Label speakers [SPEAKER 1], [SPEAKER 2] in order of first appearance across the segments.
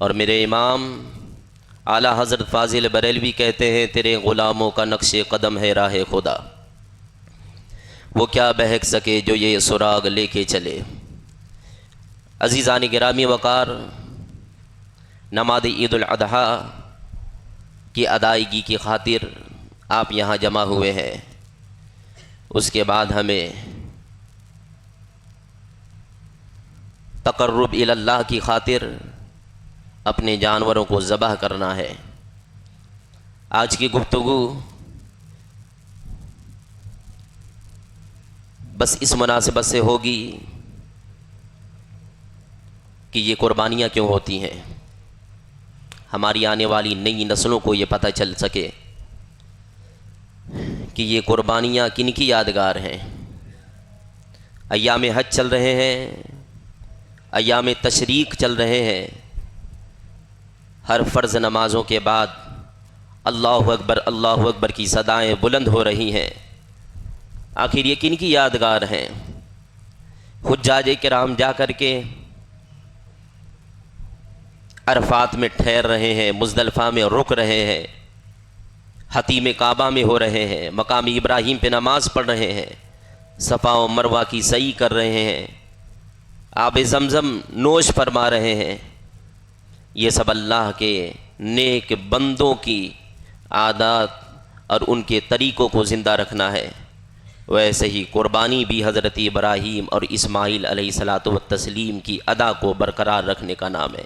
[SPEAKER 1] اور میرے امام اعلیٰ حضرت فاضل بریلوی کہتے ہیں تیرے غلاموں کا نقش قدم ہے راہ خدا، وہ کیا بہک سکے جو یہ سراغ لے کے چلے۔ عزیزان گرامی وقار، نماز عید الاضحیٰ کی ادائیگی کی خاطر آپ یہاں جمع ہوئے ہیں۔ اس کے بعد ہمیں تقرب الی اللہ کی خاطر اپنے جانوروں کو ذبح کرنا ہے۔ آج کی گفتگو بس اس مناسبت سے ہوگی کہ یہ قربانیاں کیوں ہوتی ہیں، ہماری آنے والی نئی نسلوں کو یہ پتہ چل سکے کہ یہ قربانیاں کن کی یادگار ہیں۔ ایام حج چل رہے ہیں، ایام تشریق چل رہے ہیں، ہر فرض نمازوں کے بعد اللہ اکبر کی صدائیں بلند ہو رہی ہیں۔ آخر یہ کن کی یادگار ہیں؟ حجاج کرام جا کر کے عرفات میں ٹھہر رہے ہیں، مزدلفہ میں رک رہے ہیں، حتیم کعبہ میں ہو رہے ہیں، مقام ابراہیم پہ نماز پڑھ رہے ہیں، صفا و مروہ کی سعی کر رہے ہیں، آب زمزم نوش فرما رہے ہیں۔ یہ سب اللہ کے نیک بندوں کی عادات اور ان کے طریقوں کو زندہ رکھنا ہے۔ ویسے ہی قربانی بھی حضرت ابراہیم اور اسماعیل علیہ الصلاۃ والتسلیم کی ادا کو برقرار رکھنے کا نام ہے۔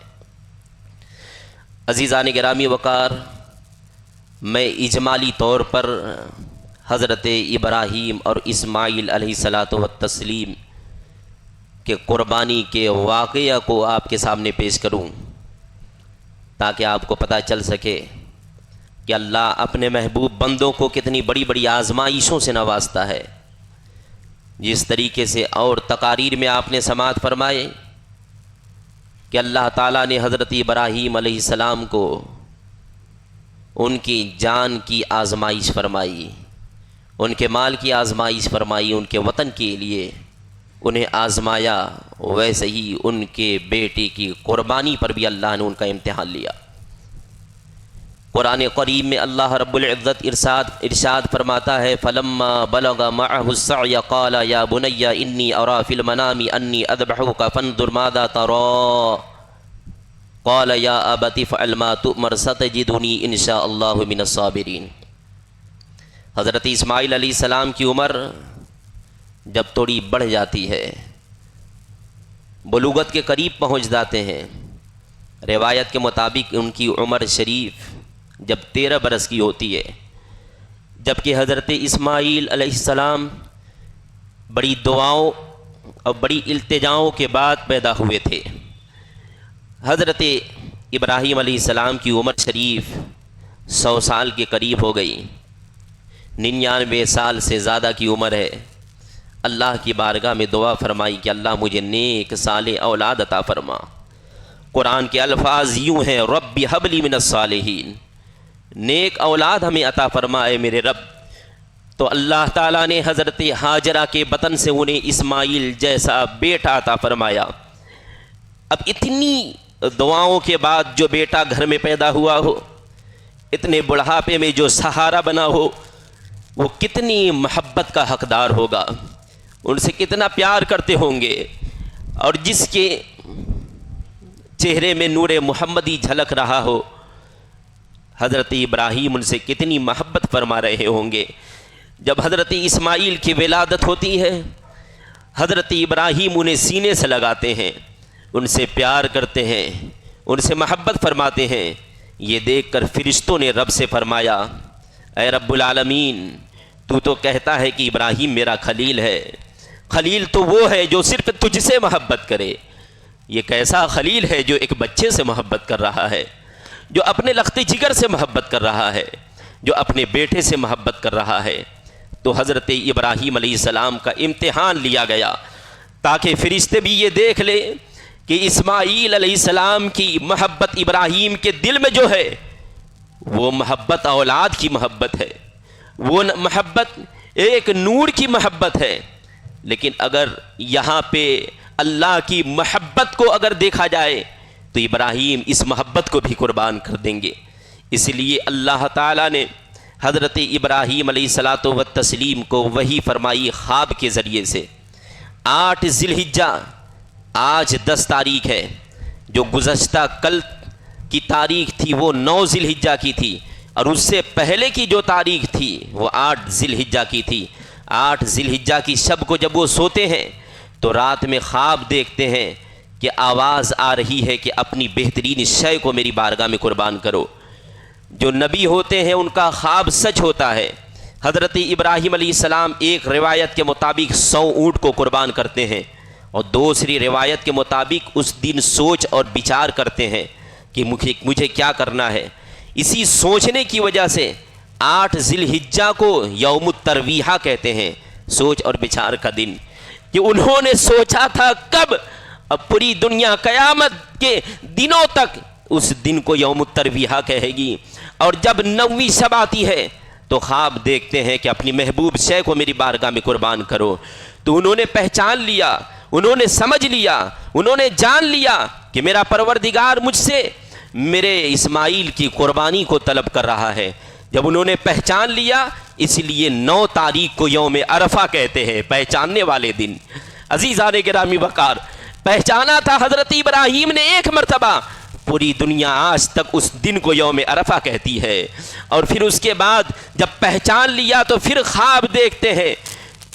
[SPEAKER 1] عزیزان گرامی وقار، میں اجمالی طور پر حضرت ابراہیم اور اسماعیل علیہ الصلاۃ والتسلیم کے قربانی کے واقعہ کو آپ کے سامنے پیش کروں تاکہ آپ کو پتہ چل سکے کہ اللہ اپنے محبوب بندوں کو کتنی بڑی بڑی آزمائشوں سے نوازتا ہے۔ جس طریقے سے اور تقاریر میں آپ نے سماعت فرمائے کہ اللہ تعالیٰ نے حضرت ابراہیم علیہ السلام کو ان کی جان کی آزمائش فرمائی، ان کے مال کی آزمائش فرمائی، ان کے وطن کے لیے انہیں آزمایا، ویسے ہی ان کے بیٹے کی قربانی پر بھی اللہ نے ان کا امتحان لیا۔ قرآن کریم میں اللہ رب العزت ارشاد فرماتا ہے فَلَمَّا بَلَغَ مَعَهُ السَّعْيَ قَالَ يَا بُنَيَّ إِنِّي أَرَىٰ فِي الْمَنَامِ أَنِّي أَذْبَحُكَ فَانظُرْ مَاذَا تَرَىٰ قَالَ يَا أَبَتِ افْعَلْ مَا تُؤْمَرْ سَتَجِدُنِي إِنْ شَاءَ اللَّهُ مِنَ الصَّابِرِينَ۔ حضرت اسماعیل علیہ السلام کی عمر جب تھوڑی بڑھ جاتی ہے، بلوغت کے قریب پہنچ جاتے ہیں، روایت کے مطابق ان کی عمر شریف جب 13 برس کی ہوتی ہے، جبکہ حضرت اسماعیل علیہ السلام بڑی دعاؤں اور بڑی التجاؤں کے بعد پیدا ہوئے تھے۔ حضرت ابراہیم علیہ السلام کی عمر شریف 100 سال کے قریب ہو گئی، 99 سال سے زیادہ کی عمر ہے۔ اللہ کی بارگاہ میں دعا فرمائی کہ اللہ مجھے نیک صالح اولاد عطا فرما۔ قرآن کے الفاظ یوں ہیں رب ہب لی من الصالحین، نیک اولاد ہمیں عطا فرمائے میرے رب۔ تو اللہ تعالیٰ نے حضرت ہاجرہ کے بطن سے انہیں اسماعیل جیسا بیٹا عطا فرمایا۔ اب اتنی دعاؤں کے بعد جو بیٹا گھر میں پیدا ہوا ہو، اتنے بڑھاپے میں جو سہارا بنا ہو، وہ کتنی محبت کا حقدار ہوگا، ان سے کتنا پیار کرتے ہوں گے، اور جس کے چہرے میں نور محمدی جھلک رہا ہو، حضرت ابراہیم ان سے کتنی محبت فرما رہے ہوں گے۔ جب حضرت اسماعیل کی ولادت ہوتی ہے، حضرت ابراہیم انہیں سینے سے لگاتے ہیں، ان سے پیار کرتے ہیں، ان سے محبت فرماتے ہیں۔ یہ دیکھ کر فرشتوں نے رب سے فرمایا اے رب العالمین، تو کہتا ہے کہ ابراہیم میرا خلیل ہے، خلیل تو وہ ہے جو صرف تجھ سے محبت کرے، یہ کیسا خلیل ہے جو ایک بچے سے محبت کر رہا ہے، جو اپنے لخت جگر سے محبت کر رہا ہے، جو اپنے بیٹے سے محبت کر رہا ہے۔ تو حضرت ابراہیم علیہ السلام کا امتحان لیا گیا تاکہ فرشتے بھی یہ دیکھ لیں کہ اسماعیل علیہ السلام کی محبت ابراہیم کے دل میں جو ہے وہ محبت اولاد کی محبت ہے، وہ محبت ایک نور کی محبت ہے۔ لیکن اگر یہاں پہ اللہ کی محبت کو اگر دیکھا جائے تو ابراہیم اس محبت کو بھی قربان کر دیں گے۔ اس لیے اللہ تعالیٰ نے حضرت ابراہیم علیہ الصلاۃ والتسلیم کو وحی فرمائی خواب کے ذریعے سے۔ 8 ذی الحجہ، آج 10 تاریخ ہے، جو گزشتہ کل کی تاریخ تھی وہ 9 ذی الحجہ کی تھی، اور اس سے پہلے کی جو تاریخ تھی وہ 8 ذی الحجہ کی تھی۔ 8 ذی الحجہ کی شب کو جب وہ سوتے ہیں تو رات میں خواب دیکھتے ہیں کہ آواز آ رہی ہے کہ اپنی بہترین شے کو میری بارگاہ میں قربان کرو۔ جو نبی ہوتے ہیں ان کا خواب سچ ہوتا ہے۔ حضرت ابراہیم علیہ السلام ایک روایت کے مطابق 100 اونٹ کو قربان کرتے ہیں، اور دوسری روایت کے مطابق اس دن سوچ اور بچار کرتے ہیں کہ مجھے کیا کرنا ہے۔ اسی سوچنے کی وجہ سے 8 ذی الحجہ کو یوم الترویہ کہتے ہیں، سوچ اور بچار کا دن، کہ انہوں نے سوچا تھا کب، اب پوری دنیا قیامت کے دنوں تک اس دن کو یوم الترویہ کہے گی۔ اور جب 9ویں شب آتی ہے تو خواب دیکھتے ہیں کہ اپنی محبوب شے کو میری بارگاہ میں قربان کرو۔ تو انہوں نے پہچان لیا، انہوں نے سمجھ لیا، انہوں نے جان لیا کہ میرا پروردگار مجھ سے میرے اسماعیل کی قربانی کو طلب کر رہا ہے۔ جب انہوں نے پہچان لیا، اس لیے 9 تاریخ کو یوم عرفہ کہتے ہیں، پہچاننے والے دن۔ عزیزان گرامی وقار، پہچانا تھا حضرت ابراہیم نے ایک مرتبہ، پوری دنیا آج تک اس دن کو یوم عرفہ کہتی ہے۔ اور پھر اس کے بعد جب پہچان لیا تو پھر خواب دیکھتے ہیں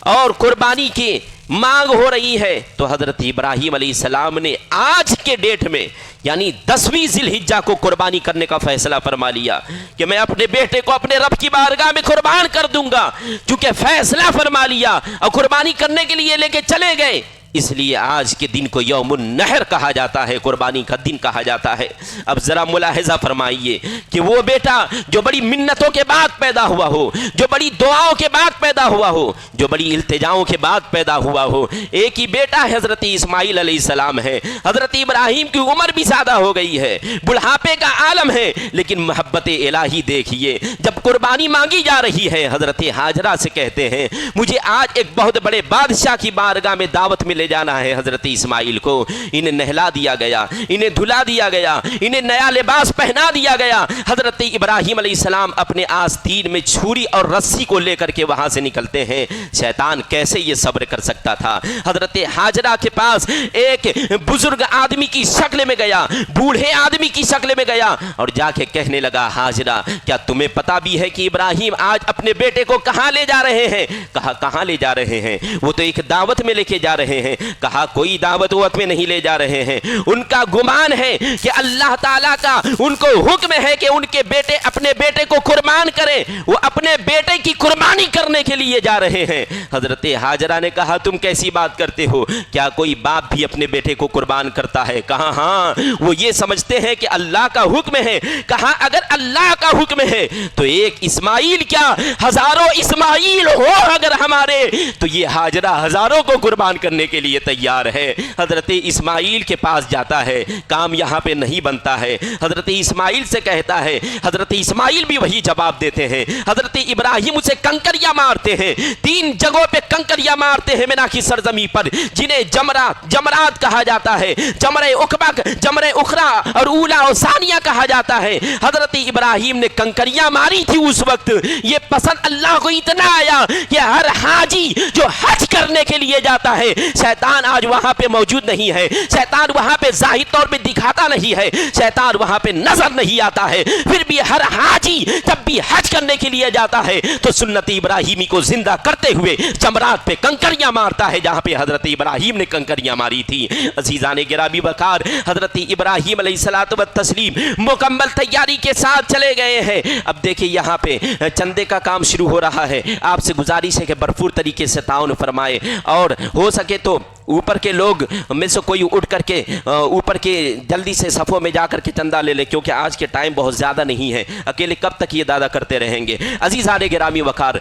[SPEAKER 1] اور قربانی کی مانگ ہو رہی ہے، تو حضرت ابراہیم علیہ السلام نے آج کے ڈیٹ میں یعنی 10ویں ذی الحجہ کو قربانی کرنے کا فیصلہ فرما لیا کہ میں اپنے بیٹے کو اپنے رب کی بارگاہ میں قربان کر دوں گا۔ چونکہ فیصلہ فرما لیا اور قربانی کرنے کے لیے لے کے چلے گئے، اس لیے آج کے دن کو یوم النحر کہا جاتا ہے، قربانی کا دن کہا جاتا ہے۔ اب ذرا ملاحظہ فرمائیے کہ وہ بیٹا جو بڑی منتوں کے بعد پیدا ہوا ہو، جو بڑی دعاؤں کے بعد پیدا ہوا ہو، جو بڑی التجاؤں کے بعد پیدا ہوا ہو، ایک ہی بیٹا حضرت اسماعیل علیہ السلام ہے۔ حضرت ابراہیم کی عمر بھی زیادہ ہو گئی ہے، بڑھاپے کا عالم ہے، لیکن محبت الہی دیکھیے، جب قربانی مانگی جا رہی ہے حضرت ہاجرہ سے کہتے ہیں مجھے آج ایک بہت بڑے بادشاہ کی بارگاہ میں دعوت میں لے جانا ہے۔ حضرت اسماعیل کو انہیں نہلا دیا گیا، انہیں دھلا دیا گیا، انہیں نیا لباس پہنا دیا گیا۔ حضرت ابراہیم علیہ السلام اپنے آستین میں چھری اور رسی کو لے کر کے وہاں سے نکلتے ہیں۔ شیطان کیسے یہ صبر کر سکتا تھا؟ حضرت ہاجرہ کے پاس ایک بزرگ آدمی کی شکل میں گیا، بوڑھے آدمی کی شکل میں گیا، اور جا کے کہنے لگا ہاجرہ کیا تمہیں پتا بھی ہے کہ ابراہیم آج اپنے بیٹے کو کہاں لے جا رہے ہیں؟ کہا کہاں لے جا رہے ہیں؟ وہ تو ایک دعوت میں لے کے جا رہے ہیں۔ کہا کوئی دعوت وقت میں نہیں لے جا رہے ہیں، ان کا گمان ہے کہ اللہ تعالیٰ کا ان کو حکم ہے کہ ان کے بیٹے اپنے بیٹے کو قربان کریں، وہ اپنے بیٹے کی قربانی کرنے کے لیے جا رہے ہیں۔ حضرت ہاجرہ نے کہا تم کیسی بات کرتے ہو؟ کیا کوئی باپ بھی اپنے بیٹے کو قربان کرتا ہے؟ کہا ہاں، وہ یہ سمجھتے ہیں کہ اللہ کا حکم ہے۔ کہا اگر اللہ کا حکم ہے تو ایک اسماعیل کیا ہزاروں اسماعیل ہو اگر ہمارے، تو یہ ہاجرہ ہزاروں کو قربان کرنے کے لیے تیار ہے۔ حضرت اسماعیل کے پاس جاتا ہے، کام یہاں پہ نہیں بنتا ہے۔ حضرت اسماعیل سے کہتا ہے، حضرت اسماعیل بھی وہی جواب دیتے ہیں۔ حضرت ابراہیم اسے کنکریاں مارتے ہیں، 3 جگہوں پہ کنکریاں مارتے ہیں مینا کی سرزمین پر، جنہیں جمرات کہا جاتا ہے، جمرہ عقبہ، جمرہ اخرى اور اولا اور ثانیہ کہا جاتا ہے۔ حضرت ابراہیم نے کنکریاں ماری تھی اس وقت، یہ پسند اللہ کو اتنا آیا کہ ہر حاجی جو حج کرنے کے لیے جاتا ہے، شیطان آج وہاں پہ موجود نہیں ہے، شیطان وہاں پہ ظاہر طور پہ دکھاتا نہیں ہے، شیطان وہاں پہ نظر نہیں آتا ہے، پھر بھی ہر حاجی جب بھی حج کرنے کے لیے جاتا ہے تو سنت ابراہیمی کو زندہ کرتے ہوئے جمرات پہ کنکریاں مارتا ہے جہاں پہ حضرت ابراہیم نے کنکریاں ماری تھی۔ عزیزان گرامی وقار، حضرت ابراہیم علیہ الصلوۃ والتسلیم مکمل تیاری کے ساتھ چلے گئے ہیں۔ اب دیکھیں یہاں پہ چندے کا کام شروع ہو رہا ہے۔ آپ سے گزارش ہے کہ بھرپور طریقے سے تعاون فرمائے، اور ہو سکے تو اوپر کے لوگ میں سے کوئی اٹھ کر کے اوپر کے جلدی سے صفوں میں جا کر کے چندہ لے لے، کیونکہ آج کے ٹائم بہت زیادہ نہیں ہے، اکیلے کب تک یہ دادا کرتے رہیں گے۔ عزیزان گرامی وقار،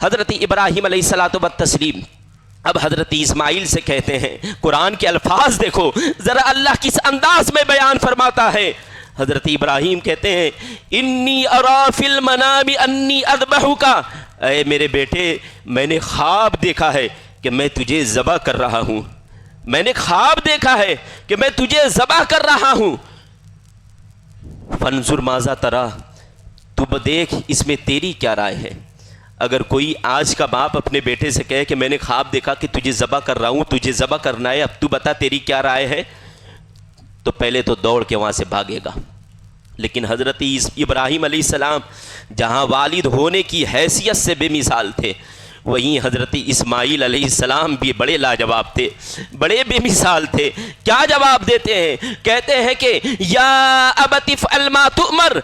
[SPEAKER 1] حضرت ابراہیم علیہ الصلوۃ والتسلیم اب حضرت اسماعیل سے کہتے ہیں، قرآن کے الفاظ دیکھو ذرا اللہ کس انداز میں بیان فرماتا ہے۔ حضرت ابراہیم کہتے ہیں انی ارا فی المنام انی اذبحک، اے میرے بیٹے میں نے خواب دیکھا ہے کہ میں تجھے ذبح کر رہا ہوں، میں نے خواب دیکھا ہے کہ میں تجھے ذبح کر رہا ہوں۔ فنظر ماذا ترا، تو دیکھ اس میں تیری کیا رائے ہے۔ اگر کوئی آج کا باپ اپنے بیٹے سے کہے کہ میں نے خواب دیکھا کہ تجھے ذبح کر رہا ہوں، تجھے ذبح کرنا ہے، اب تو بتا تیری کیا رائے ہے، تو پہلے تو دوڑ کے وہاں سے بھاگے گا۔ لیکن حضرت ابراہیم علیہ السلام جہاں والد ہونے کی حیثیت سے بے مثال تھے، وہیں حضرت اسماعیل علیہ السلام بھی بڑے لاجواب تھے، بڑے بے مثال تھے۔ کیا جواب دیتے ہیں؟ کہتے ہیں کہ یا ابت افعل ما تؤمر،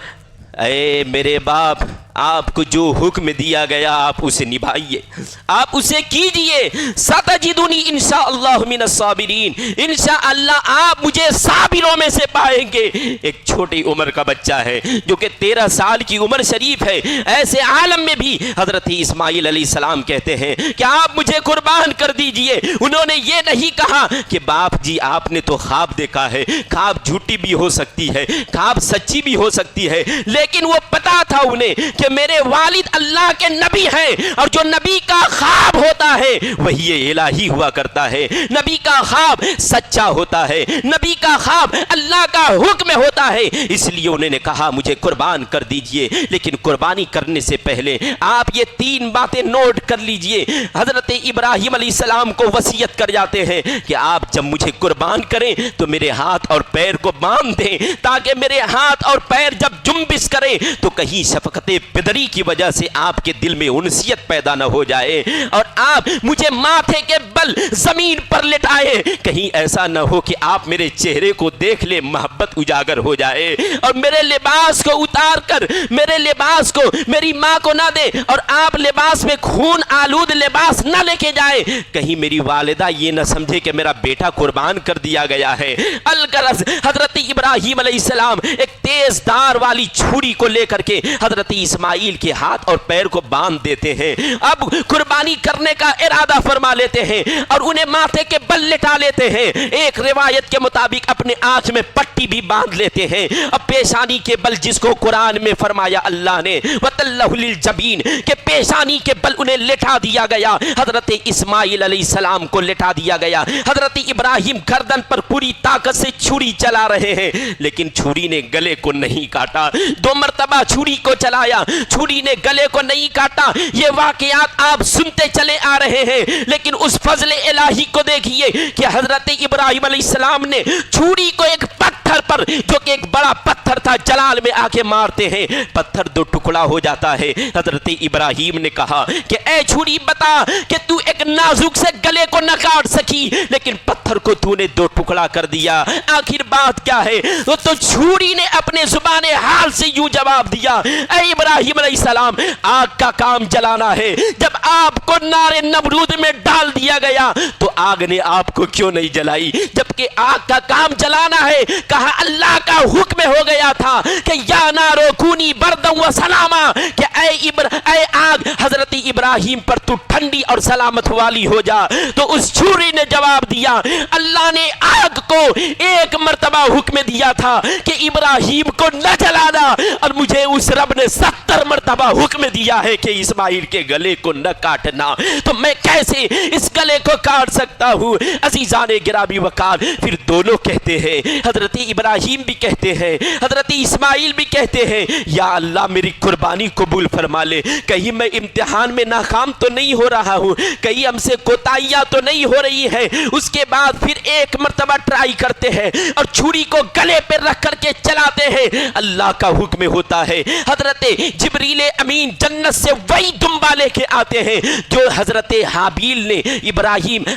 [SPEAKER 1] اے میرے باپ آپ کو جو حکم دیا گیا آپ اسے نبھائیے، آپ اسے کیجئے، ستجدنی انشاءاللہ من الصابرین، انشاءاللہ آپ مجھے صابروں میں سے پائیں گے۔ ایک چھوٹی عمر کا بچہ ہے جو کہ 13 سال کی عمر شریف ہے، ایسے عالم میں بھی حضرت اسماعیل علیہ السلام کہتے ہیں کہ آپ مجھے قربان کر دیجئے۔ انہوں نے یہ نہیں کہا کہ باپ جی آپ نے تو خواب دیکھا ہے، خواب جھوٹی بھی ہو سکتی ہے، خواب سچی بھی ہو سکتی ہے، لیکن وہ پتا تھا انہیں کہ میرے والد اللہ کے نبی ہیں، اور جو نبی کا خواب ہوتا ہے وہی الہی ہوا کرتا ہے، نبی کا خواب سچا ہوتا ہے، نبی کا خواب اللہ کا حکم ہوتا ہے۔ اس لیے انہوں نے کہا مجھے قربان کر دیجئے، لیکن قربانی کرنے سے پہلے آپ یہ 3 باتیں نوٹ کر لیجئے۔ حضرت ابراہیم علیہ السلام کو وصیت کر جاتے ہیں کہ آپ جب مجھے قربان کریں تو میرے ہاتھ اور پیر کو باندھ دیں، تاکہ میرے ہاتھ اور پیر جب جنبش کریں تو کہیں شفقت پدری کی وجہ سے آپ کے دل میں انسیت پیدا نہ ہو جائے، اور آپ مجھے ماتھے کے بل زمین پر لٹائے، کہیں ایسا نہ ہو کہ آپ میرے چہرے کو دیکھ لے محبت اجاگر ہو جائے، اور میرے لباس کو اتار کر میرے لباس کو میری ماں کو نہ دے، اور آپ لباس میں خون آلود لباس نہ لے کے جائے، کہیں میری والدہ یہ نہ سمجھے کہ میرا بیٹا قربان کر دیا گیا ہے۔ الغرض حضرت ابراہیم علیہ السلام ایک تیز دھار والی چھری کو لے کر کے حضرت اسماعیل کے ہاتھ اور پیر کو باندھ دیتے ہیں، اب قربانی کرنے کا ارادہ فرما لیتے ہیں، اور انہیں ماتھے کے بل لٹا لیتے ہیں، ایک روایت کے مطابق اپنے آنکھ میں پٹی بھی باندھ لیتے ہیں، اب پیشانی کے بل جس کو قرآن میں فرمایا اللہ نے وَتَلَّهُ لِلْجَبِينِ کہ پیشانی کے بل انہیں لٹا دیا گیا، حضرت اسماعیل علیہ السلام کو لٹا دیا گیا۔ حضرت ابراہیم گردن پر پوری طاقت سے چھری چلا رہے ہیں، لیکن چھری نے گلے کو نہیں کاٹا، 2 مرتبہ چھری کو چلایا، چھری نے گلے کو نہیں کاٹا۔ یہ واقعات آپ سنتے چلے آ رہے ہیں، لیکن اس فضل الہی کو دیکھیے کہ حضرت ابراہیم علیہ السلام نے چھری کو ایک پتھر پر جو کہ ایک بڑا پتھر تھا جلال میں آ کے مارتے ہیں، پتھر 2 ٹکڑا ہو جاتا ہے۔ حضرت ابراہیم نے کہا کہ اے چھری بتا کہ تو ایک نازک سے گلے کو نہ کاٹ سکی، لیکن پتھر کو تو نے 2 ٹکڑا کر دیا، آخر بات کیا ہے؟ تو چھری نے اپنے زبان حال سے یوں جواب دیا، اے ابراہیم علیہ السلام آگ کا کام جلانا ہے، جب آپ کو نار نمرود میں ڈال دیا گیا تو آگ نے آپ کو کیوں نہیں جلائی؟ جبکہ آگ کا کام جلانا ہے، کہا اللہ کا حکم ہو گیا تھا کہ یا نارو کونی بردن و سلاما، کہ اے آگ حضرت ابراہیم پر تو ٹھنڈی اور سلامت والی ہو جا۔ تو اس چھری نے جواب دیا، اللہ نے آگ کو 1 مرتبہ حکم دیا تھا کہ ابراہیم کو نہ جلانا، اور مجھے اس رب نے 70 مرتبہ حکم دیا ہے کہ اسماعیل کے گلے کو نہ کاٹنا، تو میں کیسے اس گلے کو کاٹ سکتا ہوں؟ عزیزان گرامی وقار، پھر دونوں کہتے ہیں، حضرت ابراہیم بھی کہتے ہیں، حضرت اسماعیل بھی کہتے ہیں، یا اللہ میری قربانی قبول فرما لے، کہیں میں امتحان میں ناکام تو نہیں ہو رہا ہوں، کہیں ہم سے کوتاہیاں تو نہیں ہو رہی ہے۔ اس کے بعد پھر 1 مرتبہ ٹرائی کرتے ہیں اور چھری کو گلے پہ رکھ کر کے چلاتے ہیں، اللہ کا حکم ہوتا ہے، حضرت جبریل امین جنت سے وہی دمبا لے کے آتے ہیں جو حضرت حابیل نے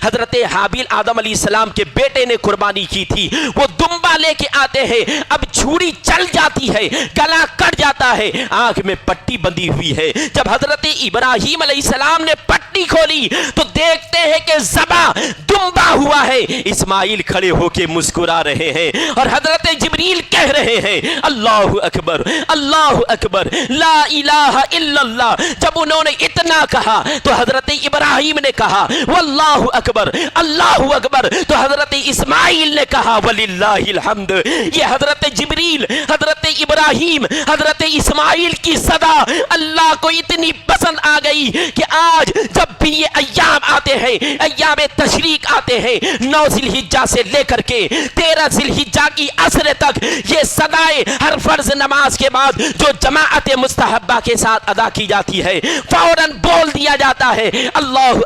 [SPEAKER 1] حضرت حابیل آدم علیہ السلام کے بیٹے نے قربانی کی تھی، وہ دمبا لے کے آتے ہیں، اب چھری چل جاتی ہے، گلا کٹ جاتا ہے، آنکھ میں پٹی بندھی ہوئی ہے۔ جب حضرت ابراہیم علیہ السلام نے پٹی کھولی تو دیکھتے ہیں کہ ذبح دمبا ہوا ہے، اسماعیل کھڑے ہو کے مسکرا رہے ہیں، اور حضرت جبریل کہہ رہے ہیں اللہ اکبر اللہ اکبر لا الہ الا اللہ۔ جب انہوں نے اتنا کہا تو حضرت ابراہیم نے کہا واللہ اکبر اللہ اکبر، تو حضرت اسماعیل نے کہا وللہ الحمد۔ یہ حضرت جبریل حضرت ابراہیم حضرت اسماعیل کی صدا اللہ کو اتنی پسند آ گئی کہ آج جب بھی یہ ایام آتے ہیں، ایام تشریق آتے ہیں، 9 ذی الحجہ سے لے کر کے 13 ذی الحجہ کی عصر تک، یہ صدائے ہر فرض نماز کے بعد جو جماعت مستحبہ کے ساتھ ادا کی جاتی ہے، فوراً بول دیا جاتا ہے اللہ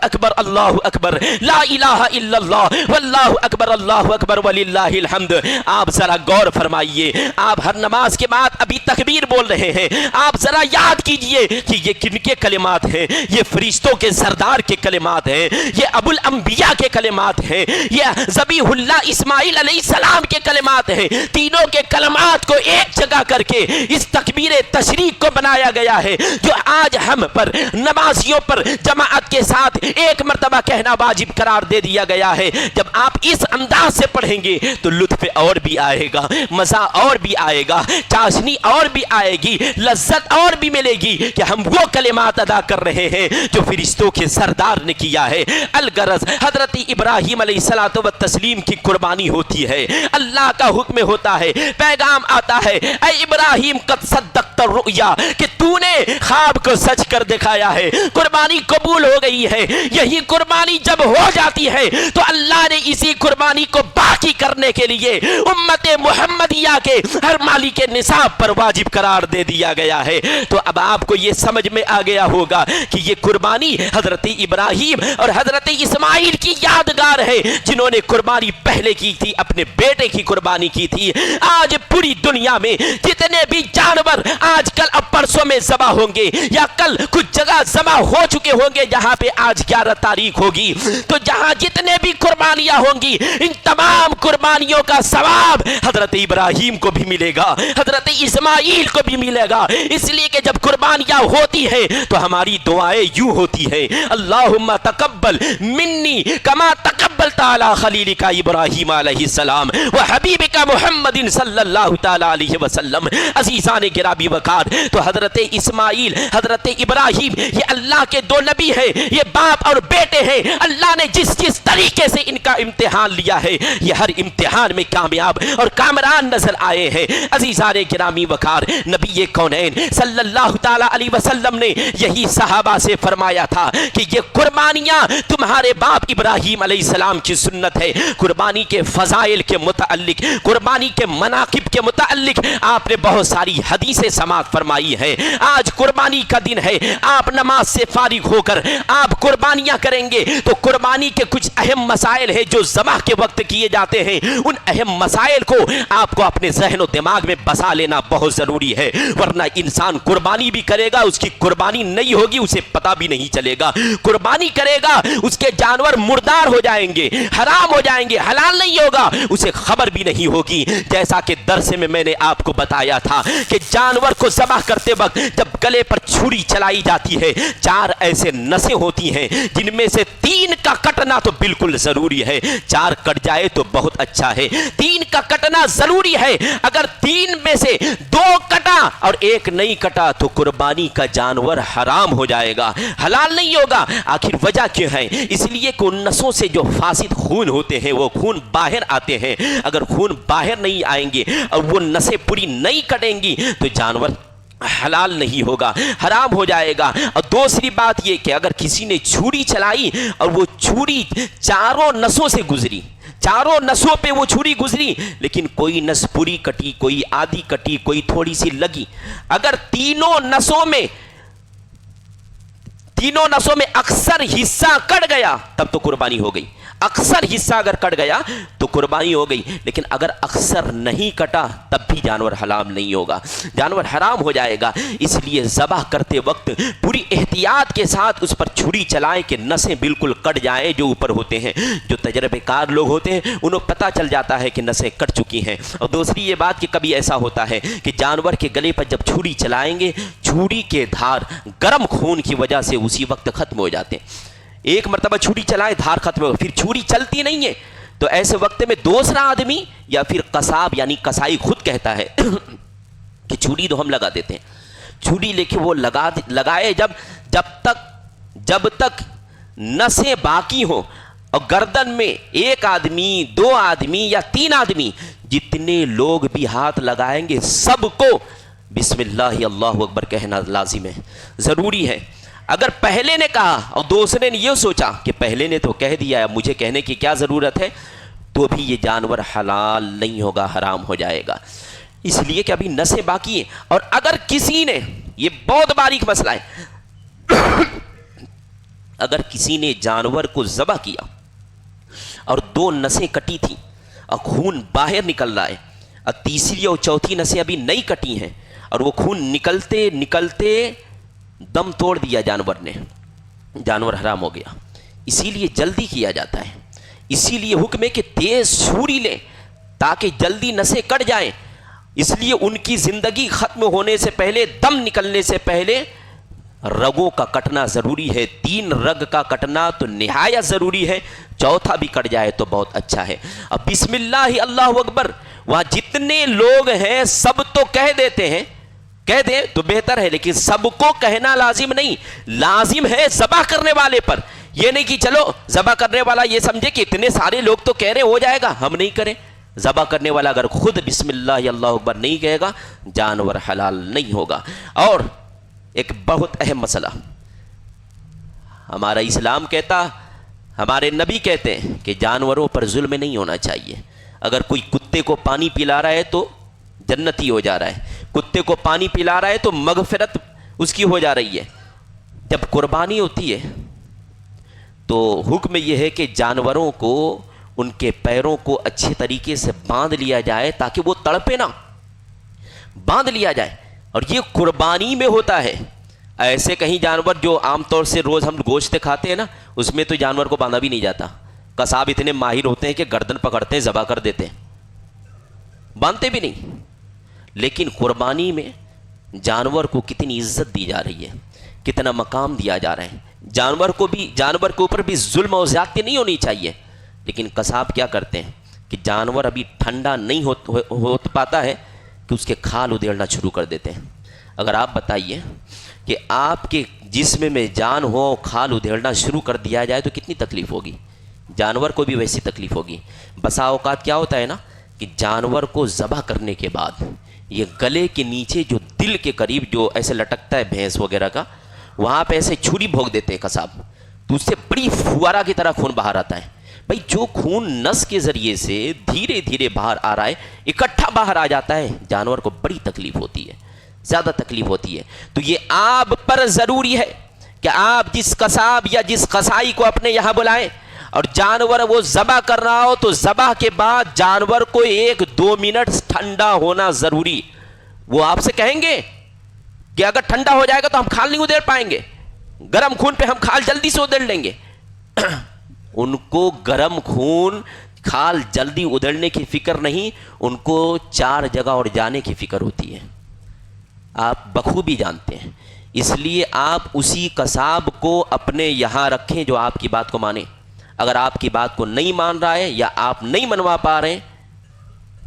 [SPEAKER 1] اکبر لا الہ الا اللہ واللہ اکبر اللہ اکبر وللہ الحمد۔ آپ ذرا غور فرمائیے، آپ ہر نماز کے بعد ابھی تکبیر بول رہے ہیں، آپ ذرا یاد کیجئے کہ یہ کن کے کلمات ہیں؟ یہ فرشتوں کے سردار کے کلمات ہیں، یہ ابو الانبیاء کے کلمات ہیں، یہ ذبیح اللہ اسماعیل علیہ السلام کے کلمات ہیں۔ تینوں کے کلمات کو ایک جگہ کر کے اس تکبیر تشریق کو بنایا گیا ہے، جو آج ہم پر نمازیوں پر جماعت کے ساتھ ایک مرتبہ کہنا واجب قرار دے دیا گیا ہے۔ جب آپ اس انداز سے پڑھیں گے تو لطف اور بھی آئے گا، مزہ اور بھی آئے گا، چاشنی اور بھی آئے گی، لذت اور بھی ملے گی کہ ہم وہ کلمات ادا کر رہے ہیں جو فرشتوں کے سردار نے کیا ہے۔ الغرض حضرت ابراہیم علیہ الصلوۃ والتسلیم کی قربانی ہوتی ہے، اللہ کا حکم ہوتا ہے، پیغام آتا ہے، اے ابراہیم قد صدقت الرؤیا، کہ تو نے خواب کو سچ کر دکھایا ہے، قربانی قبول ہو گئی ہے۔ یہی قربانی جب ہو جاتی ہے تو اللہ نے اسی قربانی کو باقی کرنے کے لیے امت محمدیہ کے ہر مالی کے نصاب پر واجب قرار دے دیا گیا ہے۔ تو اب آپ کو یہ سمجھ میں آ گیا ہوگا کہ یہ قربانی حضرت ابراہیم اور حضرت اسماعیل کی یادگار ہے، جنہوں نے قربانی پہلے کی تھی، اپنے بیٹے کی قربانی کی تھی۔ آج پوری دنیا میں جتنے بھی جانور آج کل اب پرسوں میں ذبح ہوں گے یا کل کچھ جگہ ذبح ہو چکے ہوں گے، جہاں پہ آج 11 تاریخ ہوگی، تو جہاں جتنے بھی قربانیاں ہوں گی، ان تمام قربانیوں کا ثواب حضرت ابراہیم کو بھی ملے گا، حضرت اسماعیل کو بھی ملے گا۔ اس لیے کہ جب قربانیاں ہوتی ہیں تو ہماری دعائیں یوں ہوتی ہیں، اللہم تقبل منی کما تقبل تعالی خلیلک ابراہیم علیہ السلام و حبیبک محمد صلی اللہ تعالی علیہ وسلم۔ عزیزان گرامی وقار، تو حضرت اسماعیل، حضرت ابراہیم، یہ اللہ کے دو نبی ہیں، یہ باپ اور بیٹے ہیں۔ اللہ نے جس طریقے سے ان کا امتحان لیا ہے، یہ ہر امتحان میں کامیاب اور کامران نظر آئے ہیں۔ عزیزان گرامی وقار، نبی کونین صلی اللہ تعالی علیہ وسلم نے یہی صحابہ سے فرمایا تھا کہ یہ قربانیاں تمہارے باپ ابراہیم علیہ السلام کی سنت ہے۔ قربانی کے فضائل کے متعلق، قربانی کے مناقب کے متعلق آپ نے بہت ساری حدیثیں سماعت فرمائی ہے۔ آج قربانی کا دن ہے، آپ نماز سے فارغ ہو کر آپ قربانیاں کریں گے تو قربانی کے کچھ اہم مسائل ہیں جو ذبح کے وقت کیے جاتے ہیں، ان اہم مسائل کو آپ کو اپنے ذہن و دماغ میں بسا لینا بہت ضروری ہے، ورنہ انسان قربانی بھی کرے گا، اس کی قربانی نہیں ہوگی، اسے پتہ بھی نہیں چلے گا۔ قربانی کرے گا، اس کے جانور مردار ہو جائیں گے، حرام ہو جائیں گے، حلال نہیں ہوگا، اسے خبر بھی نہیں ہوگی۔ جیسا کہ درس میں نے آپ کو بتایا تھا کہ جانور کو ذبح کرتے وقت جب گلے پر چھری چلائی جاتی ہے، 4 ایسے نسیں ہوتی ہیں جن میں سے 3 کا کٹنا تو بالکل ضروری ہے، 4 کٹ جائے تو بہت اچھا ہے، 3 کا کٹنا ضروری ہے۔ اگر 3 میں سے 2 کٹا اور 1 نہیں کٹا تو قربانی کا جانور حرام ہو جائے گا، حلال نہیں ہوگا۔ آخر وجہ کیا ہے؟ اس لیے کہ ان نسوں سے جو فاسد خون ہوتے ہیں وہ خون باہر آتے ہیں، اگر خون باہر نہیں آئیں گے اور وہ نسیں پوری نہیں کٹیں گی تو جانور حلال نہیں ہوگا، حرام ہو جائے گا۔ اور دوسری بات یہ کہ اگر کسی نے چھری چلائی اور وہ چھری 4 نسوں سے گزری، 4 نسوں پہ وہ چھری گزری، لیکن کوئی نس پوری کٹی، کوئی آدھی کٹی، کوئی تھوڑی سی لگی، اگر تینوں نسوں میں اکثر حصہ کٹ گیا تب تو قربانی ہو گئی، اکثر حصہ اگر کٹ گیا تو قربانی ہو گئی، لیکن اگر اکثر نہیں کٹا تب بھی جانور حرام نہیں ہوگا، جانور حرام ہو جائے گا۔ اس لیے ذبح کرتے وقت پوری احتیاط کے ساتھ اس پر چھری چلائیں کہ نسیں بالکل کٹ جائیں جو اوپر ہوتے ہیں۔ جو تجربے کار لوگ ہوتے ہیں انہیں پتہ چل جاتا ہے کہ نسیں کٹ چکی ہیں۔ اور دوسری یہ بات کہ کبھی ایسا ہوتا ہے کہ جانور کے گلے پر جب چھری چلائیں گے، چھری کے دھار گرم خون کی وجہ سے اسی وقت ختم ہو جاتے ہیں۔ ایک مرتبہ چھری چلائے، دھار ختم ہو، پھر چھری چلتی نہیں ہے، تو ایسے وقت میں دوسرا آدمی یا پھر قصاب یعنی قصائی خود کہتا ہے کہ چھری تو ہم لگا دیتے ہیں، چھری لے کے وہ لگائے جب تک نسیں باقی ہوں اور گردن میں 1 آدمی 2 آدمی یا 3 آدمی جتنے لوگ بھی ہاتھ لگائیں گے سب کو بسم اللہ اللہ اکبر کہنا لازم ہے، ضروری ہے۔ اگر پہلے نے کہا اور دوسرے نے یہ سوچا کہ پہلے نے تو کہہ دیا ہے مجھے کہنے کی کیا ضرورت ہے، تو بھی یہ جانور حلال نہیں ہوگا، حرام ہو جائے گا، اس لیے کہ ابھی نسیں باقی ہیں۔ اور اگر کسی نے، یہ بہت باریک مسئلہ ہے، اگر کسی نے جانور کو ذبح کیا اور 2 نسیں کٹی تھیں اور خون باہر نکل رہا ہے، اور تیسری اور چوتھی نسیں ابھی نہیں کٹی ہیں، اور وہ خون نکلتے نکلتے دم توڑ دیا جانور نے، جانور حرام ہو گیا۔ اسی لیے جلدی کیا جاتا ہے، اسی لیے حکم ہے کہ تیز چھری لیں تاکہ جلدی نسیں کٹ جائیں۔ اس لیے ان کی زندگی ختم ہونے سے پہلے، دم نکلنے سے پہلے رگوں کا کٹنا ضروری ہے۔ 3 رگ کا کٹنا تو نہایت ضروری ہے، چوتھا بھی کٹ جائے تو بہت اچھا ہے۔ اب بسم اللہ اللہ اکبر وہاں جتنے لوگ ہیں سب تو کہہ دیتے ہیں، کہہ دیں تو بہتر ہے، لیکن سب کو کہنا لازم نہیں، لازم ہے ذبح کرنے والے پر۔ یہ نہیں کہ چلو ذبح کرنے والا یہ سمجھے کہ اتنے سارے لوگ تو کہہ رہے ہو جائے گا، ہم نہیں کریں۔ ذبح کرنے والا اگر خود بسم اللہ اللہ اکبر نہیں کہے گا، جانور حلال نہیں ہوگا۔ اور ایک بہت اہم مسئلہ، ہمارا اسلام کہتا، ہمارے نبی کہتے ہیں کہ جانوروں پر ظلم نہیں ہونا چاہیے۔ اگر کوئی کتے کو پانی پلا رہا ہے تو جنتی ہو جا رہا ہے، کتے کو پانی پلا رہا ہے تو مغفرت اس کی ہو جا رہی ہے۔ جب قربانی ہوتی ہے تو حکم یہ ہے کہ جانوروں کو ان کے پیروں کو اچھے طریقے سے باندھ لیا جائے تاکہ وہ تڑپے نہ، باندھ لیا جائے، اور یہ قربانی میں ہوتا ہے۔ ایسے کہیں جانور جو عام طور سے روز ہم گوشت کھاتے ہیں نا، اس میں تو جانور کو باندھا بھی نہیں جاتا، قصاب اتنے ماہر ہوتے ہیں کہ گردن پکڑتے ہیں، ذبح کر دیتے ہیں، باندھتے بھی نہیں۔ لیکن قربانی میں جانور کو کتنی عزت دی جا رہی ہے، کتنا مقام دیا جا رہا ہے۔ جانور کو بھی، جانور کے اوپر بھی ظلم و زیادتی نہیں ہونی چاہیے، لیکن قصاب کیا کرتے ہیں کہ جانور ابھی ٹھنڈا نہیں ہو پاتا ہے کہ اس کے کھال ادھیڑنا شروع کر دیتے ہیں۔ اگر آپ بتائیے کہ آپ کے جسم میں جان ہو، کھال ادھیڑنا شروع کر دیا جائے تو کتنی تکلیف ہوگی، جانور کو بھی ویسی تکلیف ہوگی۔ بسا اوقات کیا ہوتا ہے نا کہ جانور کو ذبح کرنے کے بعد یہ گلے کے نیچے جو دل کے قریب جو ایسے لٹکتا ہے بھینس وغیرہ کا، وہاں پہ ایسے چھری بھونک دیتے ہیں قصاب، تو اس سے بڑی فوارہ کی طرح خون باہر آتا ہے۔ بھائی جو خون نس کے ذریعے سے دھیرے دھیرے باہر آ رہا ہے، اکٹھا باہر آ جاتا ہے، جانور کو بڑی تکلیف ہوتی ہے، زیادہ تکلیف ہوتی ہے۔ تو یہ آپ پر ضروری ہے کہ آپ جس قصاب یا جس قصائی کو اپنے یہاں بلائیں اور جانور وہ ذبح کر رہا ہو تو ذبح کے بعد جانور کو 1-2 منٹ ٹھنڈا ہونا ضروری۔ وہ آپ سے کہیں گے کہ اگر ٹھنڈا ہو جائے گا تو ہم کھال نہیں ادھیڑ پائیں گے، گرم خون پہ ہم کھال جلدی سے ادھیڑ لیں گے۔ ان کو گرم خون کھال جلدی ادھیڑنے کی فکر نہیں، ان کو 4 جگہ اور جانے کی فکر ہوتی ہے، آپ بخوبی جانتے ہیں۔ اس لیے آپ اسی قصاب کو اپنے یہاں رکھیں جو آپ کی بات کو مانے۔ اگر آپ کی بات کو نہیں مان رہا ہے یا آپ نہیں منوا پا رہے ہیں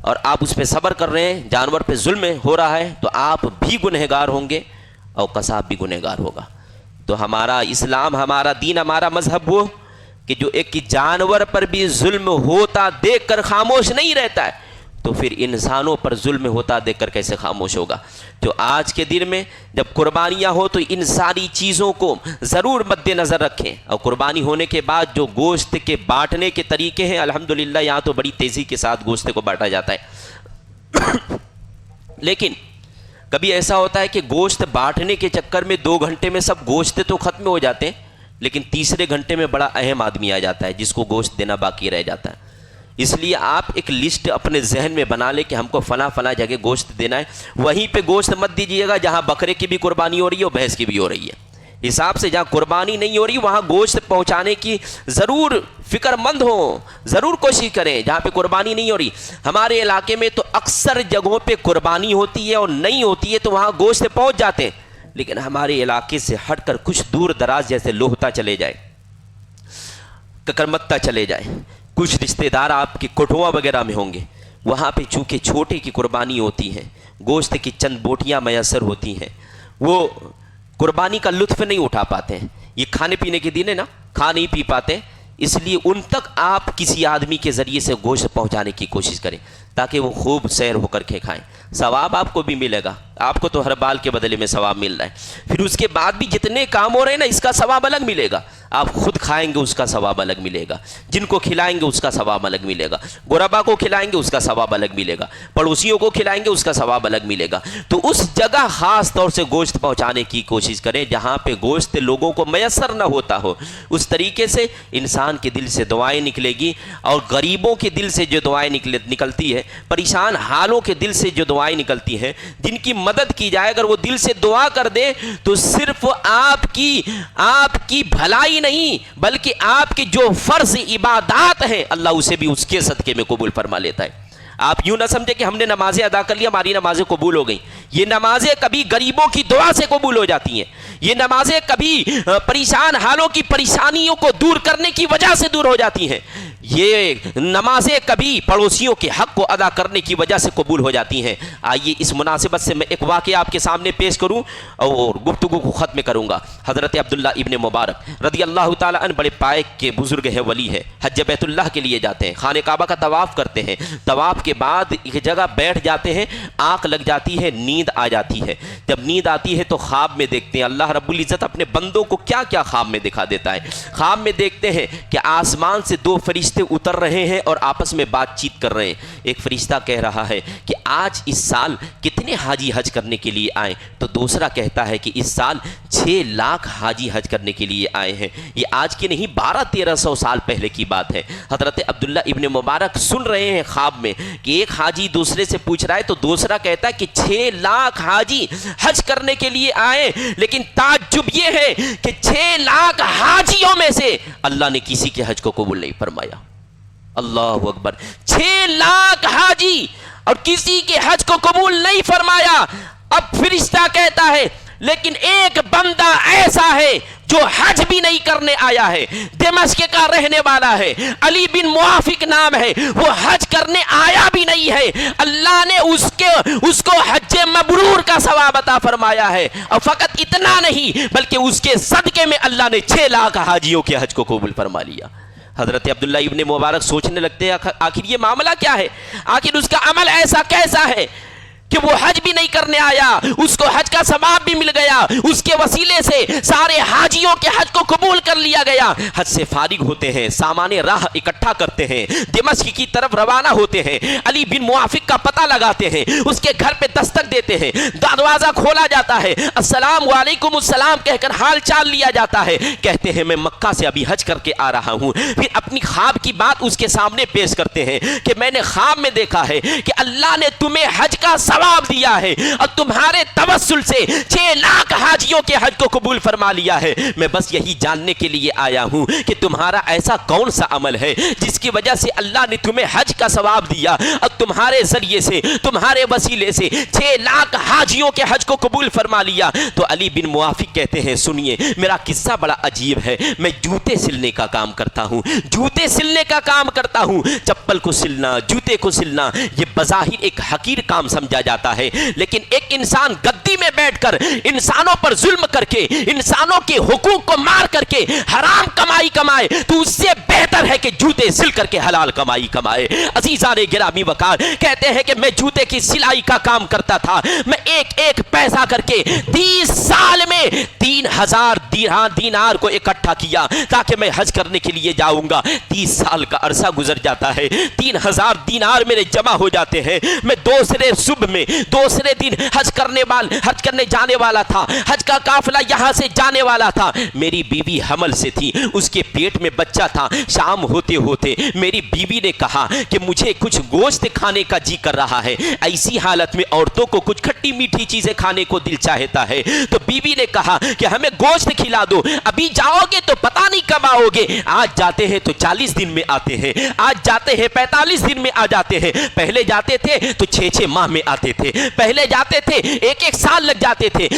[SPEAKER 1] اور آپ اس پہ صبر کر رہے ہیں، جانور پہ ظلم ہو رہا ہے، تو آپ بھی گنہگار ہوں گے اور قصاب بھی گنہگار ہوگا۔ تو ہمارا اسلام، ہمارا دین، ہمارا مذہب وہ کہ جو ایک جانور پر بھی ظلم ہوتا دیکھ کر خاموش نہیں رہتا ہے، تو پھر انسانوں پر ظلم ہوتا دیکھ کر کیسے خاموش ہوگا۔ جو آج کے دن میں جب قربانیاں ہو تو ان ساری چیزوں کو ضرور مد نظر رکھیں، اور قربانی ہونے کے بعد جو گوشت کے بانٹنے کے طریقے ہیں، الحمدللہ یہاں تو بڑی تیزی کے ساتھ گوشت کو بانٹا جاتا ہے۔ لیکن کبھی ایسا ہوتا ہے کہ گوشت بانٹنے کے چکر میں 2 گھنٹے میں سب گوشت تو ختم ہو جاتے ہیں، لیکن تیسرے گھنٹے میں بڑا اہم آدمی آ جاتا ہے جس کو گوشت دینا باقی رہ جاتا ہے۔ اس لیے آپ ایک لسٹ اپنے ذہن میں بنا لیں کہ ہم کو فلاں فلاں جگہ گوشت دینا ہے، وہیں پہ گوشت مت دیجیے گا جہاں بکرے کی بھی قربانی ہو رہی ہے اور بھینس کی بھی ہو رہی ہے۔ حساب سے جہاں قربانی نہیں ہو رہی وہاں گوشت پہنچانے کی ضرور فکر مند ہوں، ضرور کوشش کریں۔ جہاں پہ قربانی نہیں ہو رہی، ہمارے علاقے میں تو اکثر جگہوں پہ قربانی ہوتی ہے اور نہیں ہوتی ہے تو وہاں گوشت پہنچ جاتے ہیں، لیکن ہمارے علاقے سے ہٹ کر کچھ دور دراز جیسے لوہتا چلے جائے، ککرمتہ چلے جائے، کچھ رشتہ دار آپ کے کٹھوا وغیرہ میں ہوں گے، وہاں پہ چونکہ چھوٹے کی قربانی ہوتی ہے، گوشت کی چند بوٹیاں میسر ہوتی ہیں، وہ قربانی کا لطف نہیں اٹھا پاتے ہیں۔ یہ کھانے پینے کے دن ہے نا، کھا نہیں پی پاتے، اس لیے ان تک آپ کسی آدمی کے ذریعے سے گوشت پہنچانے کی کوشش کریں۔ تاکہ وہ خوب سیر ہو کر کے کھائیں. ثواب آپ کو بھی ملے گا, آپ کو تو ہر بال کے بدلے میں ثواب مل رہا ہے. پھر اس کے بعد بھی جتنے کام ہو رہے ہیں نا, اس کا ثواب الگ ملے گا. آپ خود کھائیں گے اس کا ثواب الگ ملے گا, جن کو کھلائیں گے اس کا ثواب الگ ملے گا, غربا کو کھلائیں گے اس کا ثواب الگ ملے گا, پڑوسیوں کو کھلائیں گے اس کا ثواب الگ ملے گا. تو اس جگہ خاص طور سے گوشت پہنچانے کی کوشش کریں جہاں پہ گوشت لوگوں کو میسر نہ ہوتا ہو. اس طریقے سے انسان کے دل سے دعائیں نکلے گی, اور غریبوں کے دل سے جو دعائیں نکلتی ہے, پریشان حالوں کے دل سے جو دعائیں نکلتی ہیں, جن کی مدد کی جائے, اگر وہ دل سے دعا کر دے تو صرف آپ کی بھلائی نہیں بلکہ آپ کی جو فرض عبادات ہیں اللہ اسے بھی اس کے صدقے میں قبول فرما لیتا ہے. آپ یوں نہ سمجھے کہ ہم نے نمازیں ادا کر لی ہماری نمازیں قبول ہو گئیں. یہ نمازیں کبھی غریبوں کی دعا سے قبول ہو جاتی ہیں. یہ نمازیں کبھی پریشان حالوں کی پریشانیوں کو دور کرنے کی وجہ سے دور ہو جاتی ہیں. یہ نمازیں کبھی پڑوسیوں کے حق کو ادا کرنے کی وجہ سے قبول ہو جاتی ہیں. آئیے اس مناسبت سے میں ایک واقعہ آپ کے سامنے پیش کروں اور گفتگو کو ختم کروں گا. حضرت عبداللہ ابن مبارک رضی اللہ تعالیٰ عنہ بڑے پائک کے بزرگ ہیں, ولی ہے. حج بیت اللہ کے لیے جاتے ہیں, خانہ کعبہ کا طواف کرتے ہیں. طواف کے بعد ایک جگہ بیٹھ جاتے ہیں, آنکھ لگ جاتی ہے, نیند آ جاتی ہے. جب نیند آتی ہے تو خواب میں دیکھتے ہیں اللہ رب العزت اپنے بندوں کو کیا کیا خواب میں دکھا دیتا ہے. خواب میں دیکھتے ہیں کہ آسمان سے دو فرشتے اتر رہے ہیں اور آپس میں بات چیت کر رہے ہیں. ایک فرشتہ کہہ رہا ہے کہ آج اس سال کتنے حاجی حج کرنے کے لیے آئے, تو دوسرا کہتا ہے کہ اس سال 6 لاکھ حاجی حج کرنے کے لیے آئے ہیں. یہ آج کی نہیں 1200-1300 سال پہلے کی بات ہے. حضرت عبداللہ ابن مبارک سن رہے ہیں خواب میں کہ ایک حاجی دوسرے سے پوچھ رہا ہے, تو دوسرا کہتا ہے کہ 6 لاکھ حاجی حج کرنے کے لیے آئے, لیکن تعجب یہ ہے کہ 6 لاکھ حاجیوں میں سے اللہ نے کسی کے حج کو قبول نہیں فرمایا. اللہ اکبر, 6 لاکھ حاجی اور کسی کے حج کو قبول نہیں فرمایا. اب فرشتہ کہتا ہے لیکن ایک بندہ ایسا ہے جو حج بھی نہیں کرنے آیا ہے, دمشق کا رہنے والا ہے, علی بن موافق نام ہے, وہ حج کرنے آیا بھی نہیں ہے, اللہ نے اس کو حج مبرور کا ثواب عطا فرمایا ہے. اور فقط اتنا نہیں بلکہ اس کے صدقے میں اللہ نے 6 لاکھ حاجیوں کے حج کو قبول فرما لیا. حضرت عبداللہ ابن مبارک سوچنے لگتے ہیں آخر یہ معاملہ کیا ہے, آخر اس کا عمل ایسا کیسا ہے کہ وہ حج بھی نہیں کرنے آیا, اس کو حج کا ثواب بھی مل گیا, اس کے وسیلے سے سارے حاجیوں کے حج کو قبول کر لیا گیا. حج سے فارغ ہوتے ہیں, سامان راہ اکٹھا کرتے ہیں, دمشق کی طرف روانہ ہوتے ہیں, علی بن موافق کا پتہ لگاتے ہیں, اس کے گھر پہ دستک دیتے ہیں, دروازہ کھولا جاتا ہے, السلام علیکم السلام کہہ کر حال چال لیا جاتا ہے. کہتے ہیں میں مکہ سے ابھی حج کر کے آ رہا ہوں. پھر اپنی خواب کی بات اس کے سامنے پیش کرتے ہیں کہ میں نے خواب میں دیکھا ہے کہ اللہ نے تمہیں حج کا ثواب دیا ہے اور تمہارے توسل سے 6 لاکھ حاجیوں کے حج کو قبول فرما لیا ہے. میں بس یہی جاننے کے لیے آیا ہوں کہ تمہارا ایسا کون سا عمل ہے جس کی وجہ سے اللہ نے تمہیں حج کا ثواب دیا اور تمہارے ذریعے سے تمہارے وسیلے سے 6 لاکھ حاجیوں کے حج کو قبول فرما لیا. تو علی بن موافق کہتے ہیں سنیے میرا قصہ بڑا عجیب ہے, میں جوتے سلنے کا کام کرتا ہوں, جوتے سلنے کا کام کرتا ہوں. چپل کو سلنا, جوتے کو سلنا یہ بظاہر ایک حقیر کام سمجھا جاتا ہے, لیکن ایک انسان گدی میں بیٹھ کر انسانوں پر ظلم کر کے, انسانوں کے حقوق کو مار کر کے حرام کمائی کمائے تو اس سے بہتر ہے کہ جوتے سل کر کے حلال کمائی کمائے. عزیزان گرامی وقار کہتے ہیں کہ میں جوتے کی سلائی کا کام کرتا تھا, میں ایک ایک پیسہ کر کے 30 سال میں 3000 دینار کو اکٹھا کیا تاکہ میں حج کرنے کے لیے جاؤں گا. 30 سال کا عرصہ گزر جاتا ہے, 3000 دینار میرے جمع ہو جاتے ہیں. میں دوسرے صبح میں دوسرے دن حج کرنے جانے والا تھا, حج کا قافلہ یہاں سے جانے والا تھا. میری بیوی حمل سے تھی, اس کے پیٹ میں بچہ تھا. شام ہوتے ہوتے میری بیوی نے کہا کہ مجھے کچھ گوشت کھانے کا جی کر رہا ہے. ایسی حالت میں عورتوں کو کچھ کھٹی میٹھی چیزیں کھانے کو دل چاہتا ہے, تو بیوی نے کہا کہ ہمیں گوشت کھلا دو, ابھی جاؤ گے تو پتہ نہیں کب آؤ گے, آج جاتے ہیں تو 40 دن میں آتے ہیں, آج جاتے ہیں 45 دن میں آ جاتے ہیں, پہلے جاتے تھے تو 6 ماہ میں آتے جاتے تھے, پہلے جاتے تھے 1 سال لگ جاتے تھے,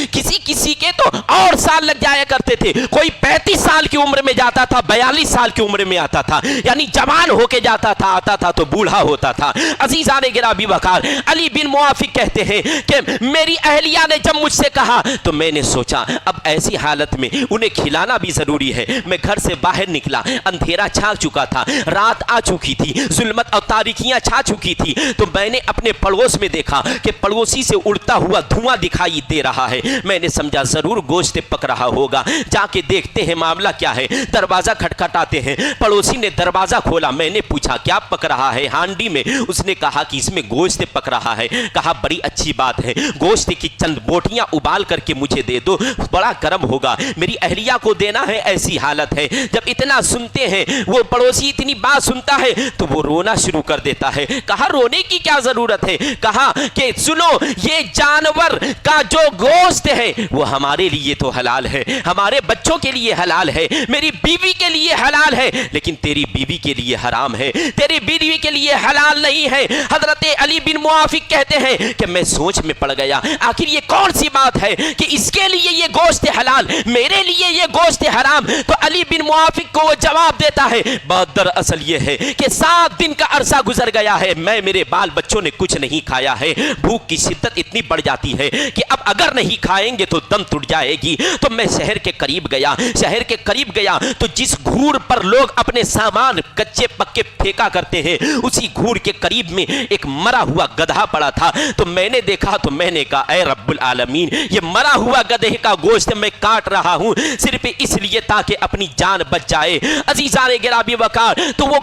[SPEAKER 1] کسی کے تو اور سال لگ جایا کرتے تھے, کوئی 35 سال کی عمر میں جاتا تھا, 42 سال کی عمر میں آتا تھا, یعنی جوان ہو کے جاتا تھا, آتا تھا تو بوڑھا ہوتا تھا. عزیزان گرامی وقار, علی بن موافق کہتے ہیں کہ میری اہلیہ نے جب مجھ سے کہا تو میں نے سوچا اب ایسی حالت میں انہیں کھلانا بھی ضروری ہے. میں گھر سے باہر نکلا, اندھیرا چھا چکا تھا, رات آ چکی تھی, ظلمت اور تاریکیاں چھا چکی تھی, تو میں نے اپنے پڑوس میں دیکھا کہ پڑوسی سے اڑتا ہوا دھواں دکھائی دے رہا ہے. میں نے سمجھا ضرور گوشت پک رہا ہوگا, جا کے دیکھتے ہیں معاملہ کیا ہے. دروازہ کھٹکھٹاتے ہیں, پڑوسی نے دروازہ کھولا, میں نے پوچھا کیا پک رہا ہے ہانڈی میں؟ اس نے کہا کہ اس میں گوشت پک رہا ہے. کہا بڑی اچھی بات ہے, گوشت کی چند بوٹیاں ابال کر کے مجھے دے دو, بڑا کرم ہوگا, میری اہلیہ کو دینا ہے, ایسی حالت ہے. جب اتنا سنتے ہیں, وہ پڑوسی اتنی بات سنتا ہے تو وہ رونا شروع کر دیتا ہے. کہا رونے کی کیا ضرورت ہے؟ کہا کہ سنو, یہ جانور کا جو گوشت ہے وہ ہمارے لیے تو حلال ہے, ہمارے بچوں کے لیے حلال ہے, میری بیوی کے لیے حلال ہے, لیکن تیری بیوی کے لیے حرام ہے, تیری بیوی کے لیے حلال نہیں ہے. حضرت علی بن موافق کہتے ہیں کہ میں سوچ میں پڑ گیا, آخر یہ کون سی بات ہے کہ اس کے لیے یہ گوشت حلال, میرے لیے یہ گوشت حرام؟ تو علی بن موافق کو وہ جواب دیتا ہے, بات دراصل یہ ہے کہ 7 دن کا عرصہ گزر گیا ہے, میں میرے بال بچوں نے کچھ نہیں کھایا ہے, بھوک کی شدت اتنی بڑھ جاتی ہے کہ اب اگر نہیں کھائیں گے تو دم ٹوٹ جائے گی. تو میں شہر کے قریب گیا تو جس گھور پر لوگ اپنے سامان کچے پکے پھینکا کرتے ہیں, اسی گھور کے قریب میں ایک مرا ہوا گدھا پڑا تھا. تو میں نے دیکھا تو میں نے کہا اے رب العالمین, یہ مرا ہوا گدھے کا گوشت میں کاٹ رہا ہوں صرف اس لیے تاکہ اپنی جان بچ جائے. عزیزان گرامی وقار, تو وہ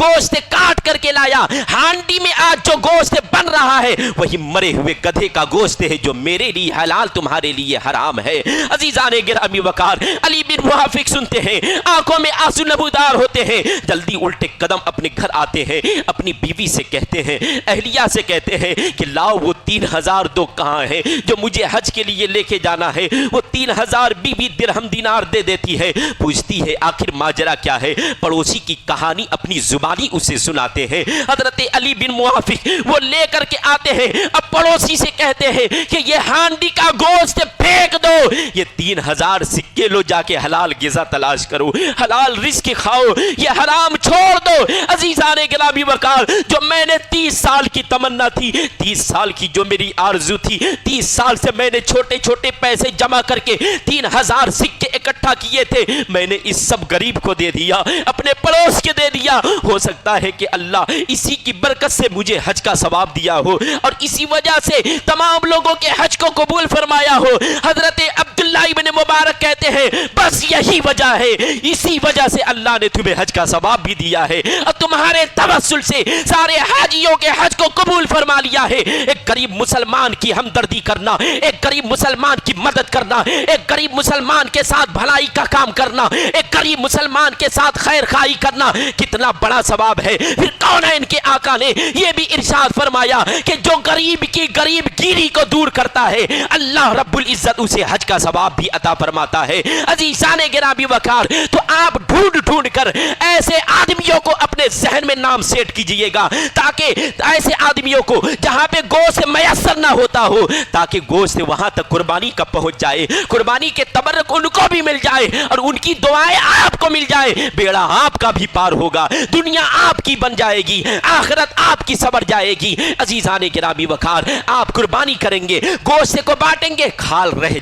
[SPEAKER 1] گوشت کاٹ کر کے لایا. ہانڈی میں آج جو گوشت بن رہا ہے وہی مرے ہوئے گدھے کا گوشت ہے جو میرے لیے حلال, تمہارے لیے حرام ہے. عزیزان گرامی وقار, علی بن موافق سنتے ہیں, آنکھوں میں آنسو نمودار ہوتے ہیں, جلدی الٹے قدم اپنے گھر آتے ہیں, اپنی بیوی سے کہتے ہیں, اہلیہ سے کہتے ہیں کہ لاؤ وہ 3000 دو کہاں ہیں جو مجھے حج کے لیے لے کے جانا ہے. وہ 3000 بیوی درہم دینار دے دیتی ہے. پوچھتی ہے آخر ماجرا کیا ہے, پڑوسی کی کہانی اپنی زبانی اسے سناتے ہیں. حضرت علی بن موافق وہ لے کر کے آتے ہیں, اب پڑوسی سے کہتے ہیں کہ یہ ہانڈی کا گوشت پھینک دو, یہ 3000 سکے لو, جا کے حلال غذا تلاش کرو, حلال رزق کھاؤ, یہ حرام چھوڑ دو. عزیزان گرامی وقار, جو میں نے 30 سال کی تمنا تھی, 30 سال کی جو میری آرزو تھی, 30 سال سے میں نے چھوٹے چھوٹے پیسے جمع کر کے 3000 سکے اکٹھا کیے تھے, میں نے اس سب غریب کو دے دیا, اپنے پڑوس کے دے دیا. ہو سکتا ہے کہ اللہ اسی کی برکت سے مجھے حج کا ثواب دیا ہو اور اسی وجہ سے تمام لوگوں کے حج کو قبول فرمایا ہو. حضرت عبداللہ ابن مبارک کہتے ہیں بس یہی وجہ ہے, اسی وجہ سے اللہ نے تمہیں حج کا ثواب بھی دیا ہے اور تمہارے توسل سے سارے حاجیوں کے حج کو قبول فرما لیا ہے. ایک غریب مسلمان کی ہمدردی کرنا, ایک غریب مسلمان کی مدد کرنا, ایک غریب مسلمان کے ساتھ بھلائی کا کام کرنا, ایک غریب مسلمان کے ساتھ خیر خواہی کرنا کتنا بڑا ثواب ہے. پھر کونین کے آقا نے یہ بھی ارشاد فرمایا کہ جو غریب کی غریب گیری کو دور کرتا ہے اللہ رب العزت اسے حج کا ثواب بھی عطا فرماتا ہے. عزیزان گرامی وقار, تو آپ ڈھونڈ کر ایسے آدمیوں کو اپنے ذہن میں نام سیٹ کیجئے گا تاکہ ایسے آدمیوں کو جہاں پہ گوشت میسر نہ ہوتا ہو, تاکہ گوشت وہاں تک قربانی کا پہنچ جائے, قربانی کے تبرک ان کو بھی مل جائے اور ان کی دعائیں آپ کو مل جائے. بیڑا آپ کا بھی پار ہوگا, دنیا آپ کی بن جائے گی, آخرت آپ کی سنور جائے گی. عزیزان گرامی وقار, آپ قربانی کریں گے, گوشت کو بانٹیں گے, کھال رہ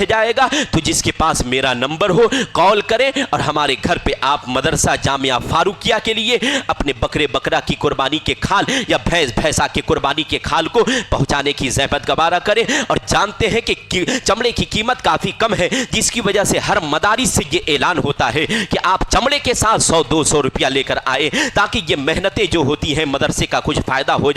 [SPEAKER 1] جائے گا تو جس کے پاس میرا نمبر ہو کال کریں اور ہمارے گھر پہ آپ مدرسہ جامعہ فاروقیہ کے لیے اپنے بکرے بکرا کی قربانی کے کھال یا بھینس بھینسا کی قربانی کے کھال کو پہنچانے کی زحمت گوارا کریں. اور جانتے ہیں کہ چمڑے کی قیمت کافی کم ہے, جس کی وجہ سے ہر مدارس سے یہ اعلان ہوتا ہے کہ آپ چمڑے کے ساتھ 100-200 روپیہ لے کر آئے تاکہ یہ محنتیں جو ہوتی ہیں مدرسے کا کچھ فائدہ ہو جائے.